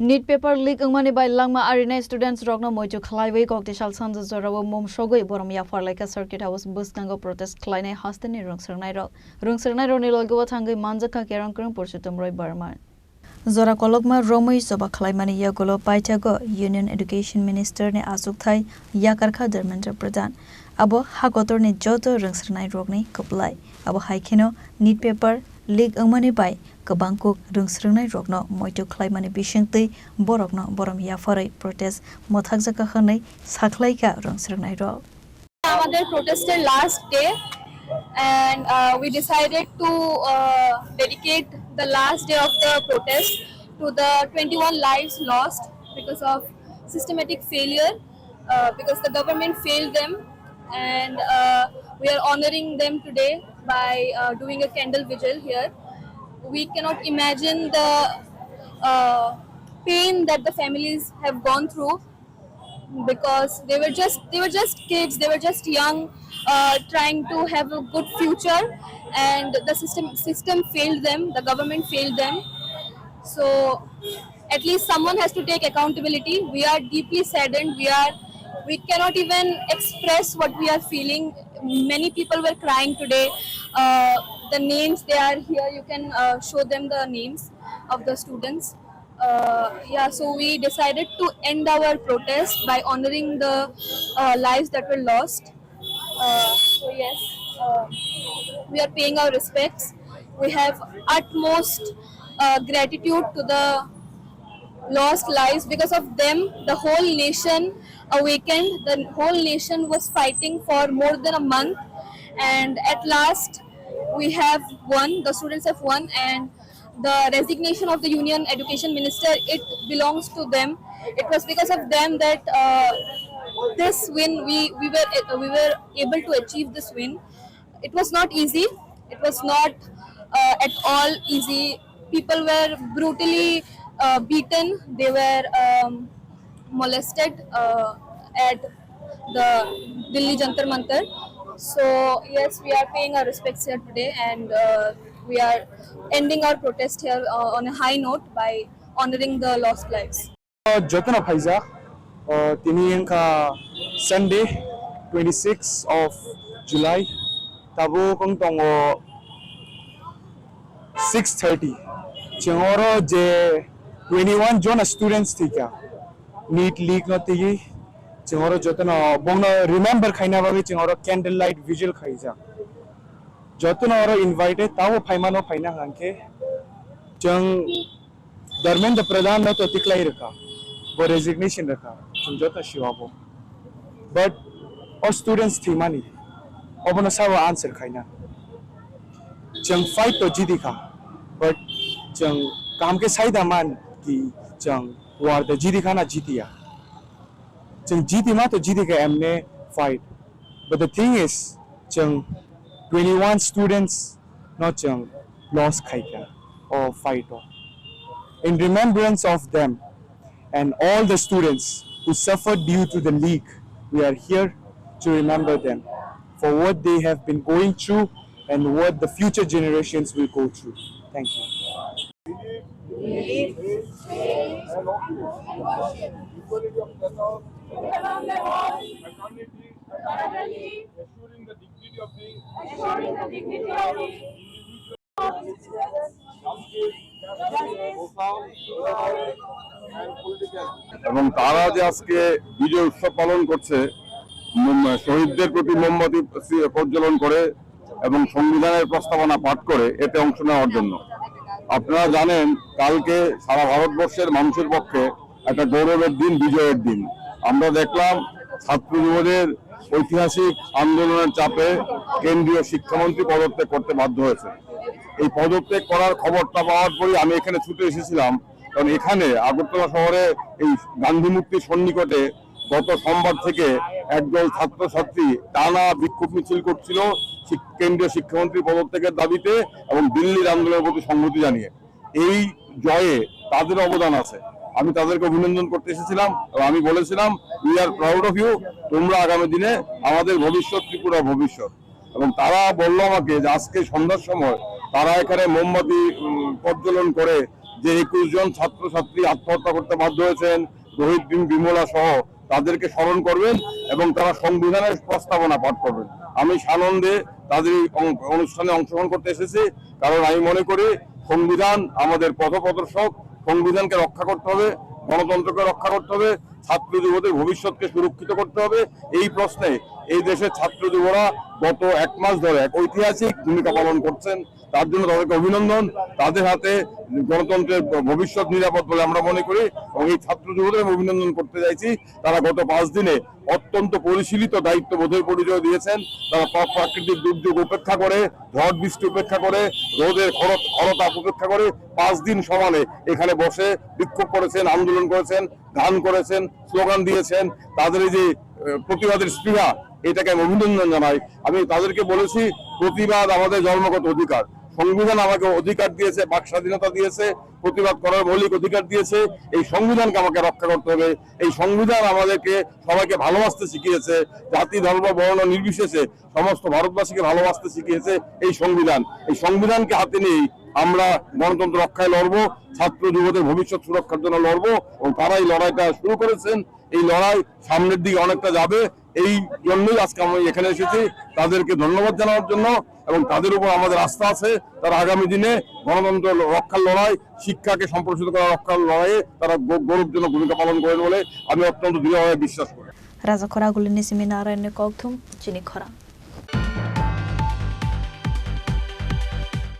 Need paper leak angmani by langma arena students rokno mojo khlaiwei kokti sal sanjo jorawo mom sogoi boromya farlaika circuit house buskango protest khlainai hasteni rungsernai ro ni logwa thangai manjaka kerang krang porsutum roi barman Zora kolokma romoi soba khlaimani yagolo paitago Union Education Minister ne asuk thai yakarkha Dharmendra Pradhan abo hagotor ne joto rungsernai rokni koplai abo haikeno need paper leak angmani by kabangkuk rungsernai rokno moito khlaimani bisingtei borokno boromya farai protest mothakjaka khanai saklaika rungsernai ro Our protester last day and we decided to dedicate the last day of the protest to the 21 lives lost because of systematic failure because the government failed them and we are honoring them today by doing a candle vigil here. We cannot imagine the pain that the families have gone through because they were just kids, they were just young, trying to have a good future, and the system failed them, the government failed them. So at least someone has to take accountability. We are deeply saddened. We cannot even express what we are feeling. Many people were crying today. The names, they are here, you can show them the names of the students. So we decided to end our protest by honoring the lives that were lost. We are paying our respects. We have utmost gratitude to the lost lives. Because of them, the whole nation awakened. The whole nation was fighting for more than a month, and at last we have won. The students have won, and the resignation of the Union Education Minister, it belongs to them. It was because of them that this win, we were able to achieve this win. It was not easy. It was not at all easy. People were brutally beaten. They were molested at the Delhi Jantar Mantar. So yes, we are paying our respects here today, and we are ending our protest here on a high note by honoring the lost lives. Jotana Paiza, Tinianka Sunday, 26th of July, Tabo Kong Tongo 6:30. Chingoro je 21 Jona students tika. Neat leak no tigi. Chingoro Jotana Bongno remember Kaina Babi Chingoro candlelight vigil Kaiza. Jotana oro invited Tao Paimano Paina Hanke. Chung Dharmendra Pradhan no to tiklai raka. वो resignation रखा समझौता शिवाबो but और students थी मानी और बना सब answer खाइना जंग फाइट तो जीती खा बट जंग काम के साइड अमान की जंग वार तो जीती खा ना जीतिया जंग जीती ना तो जीती का हमने fight but the thing is जंग 21 students not जंग lost खाइका or fight or in remembrance of them and all the students who suffered due to the leak, we are here to remember them for what they have been going through and what the future generations will go through. Thank you. এবং তারা যে আজকে বিজয় উৎসব পালন করছে শহীদদের প্রতি মোমবাতি প্রজ্বলন করে এবং সংবিধানের প্রস্তাবনা পাঠ করে এতে অংশ নেওয়ার জন্য। আপনারা জানেন কালকে সারা ভারতবর্ষের মানুষের পক্ষে একটা গৌরবের দিন, বিজয়ের দিন। আমরা দেখলাম ছাত্র যুবদের ঐতিহাসিক আন্দোলনের চাপে কেন্দ্রীয় শিক্ষামন্ত্রী পদত্যাগ করতে বাধ্য হয়েছে। এই পদত্যাগ করার খবরটা পাওয়ার পরই আমি এখানে ছুটে এসেছিলাম, কারণ এখানে আগরতলা শহরে এই গান্ধী মূর্তির সন্নিকটে গত সোমবার থেকে একদল ছাত্রছাত্রী টানা বিক্ষোভ মিছিল করছিল কেন্দ্রীয় শিক্ষামন্ত্রী পদত্যাগের দাবিতে এবং দিল্লির আন্দোলনের প্রতি সংহতি জানিয়ে। এই জয়ে তাদের অবদান আছে, আমি তাদেরকে অভিনন্দন করতে এসেছিলাম এবং আমি বলেছিলাম we are proud of you, তোমরা আগামী দিনে আমাদের ভবিষ্যৎ, ত্রিপুরার ভবিষ্যৎ। এবং তারা বললো আমাকে যে আজকে সন্ধ্যার সময় তারা এখানে মোমবাতি প্রজ্বলন করে যে 21 জন ছাত্রছাত্রী আত্মহত্যা করতে বাধ্য হয়েছেন, রোহিত বিমলা সহ, তাদেরকে স্মরণ করবেন এবং তারা সংবিধানের প্রস্তাবনা পাঠ করবেন। আমি সানন্দে তাদের এই অনুষ্ঠানে অংশগ্রহণ করতে এসেছি, কারণ আমি মনে করি সংবিধান আমাদের পথপ্রদর্শক। সংবিধানকে রক্ষা করতে হবে, গণতন্ত্রকে রক্ষা করতে হবে, ছাত্র যুবদের ভবিষ্যৎকে সুরক্ষিত করতে হবে। এই প্রশ্নে এই দেশের ছাত্র যুবরা গত 1 মাস ধরে এক ঐতিহাসিক ভূমিকা পালন করছেন। তার জন্য তাদেরকে অভিনন্দন। তাদের হাতে গণতন্ত্রের ভবিষ্যৎ নিরাপদ বলে আমরা মনে করি এবং এই ছাত্র যুবদের অভিনন্দন করতে চাইছি। তারা গত 5 দিনে অত্যন্ত পরিশীলিত দায়িত্ববোধের পরিচয় দিয়েছেন। তারা প্রাকৃতিক দুর্যোগ উপেক্ষা করে, ঝড় বৃষ্টি উপেক্ষা করে, রোদের খরতাপ উপেক্ষা করে 5 দিন সমানে এখানে বসে বিক্ষোভ করেছেন, আন্দোলন করেছেন, গান করেছেন, স্লোগান দিয়েছেন। তাদের এই যে প্রতিবাদের স্পৃহা, এটাকে আমি অভিনন্দন জানাই। আমি তাদেরকে বলেছি, প্রতিবাদ আমাদের জন্মগত অধিকার। সংবিধান আমাকে অধিকার দিয়েছে, বাক স্বাধীনতা দিয়েছে, প্রতিবাদ করার মৌলিক অধিকার দিয়েছে। এই সংবিধানকে আমাকে রক্ষা করতে হবে। এই সংবিধান আমাদেরকে সবাইকে ভালোবাসতে শিখিয়েছে, জাতি ধর্ম বর্ণ নির্বিশেষে সমস্ত ভারতবাসীকে ভালোবাসতে শিখিয়েছে এই সংবিধান। এই সংবিধানকে হাতে নিয়েই আমরা গণতন্ত্র রক্ষায় লড়বো, ছাত্র যুবদের ভবিষ্যৎ সুরক্ষার জন্য লড়বো এবং তারা এই লড়াইটা শুরু করেছেন। এই লড়াই সামনের দিকে অনেকটা যাবে। এই জন্যই আজকে আমি এখানে এসেছি, তাদেরকে ধন্যবাদ জানানোর জন্য এবং তাদের উপর আমাদের আস্থা আছে। তারা আগামী দিনে গণতন্ত্র রক্ষার লড়াই, শিক্ষাকে সম্প্রসারিত করার রক্ষার লড়াইয়ে তারা গৌরবজনক ভূমিকা পালন করবেন বলে আমি অত্যন্ত দৃঢ়ভাবে বিশ্বাস করি। রাজা খরা গুলিনি সিমি নারায়ণ কৌথুম চিনি খরা।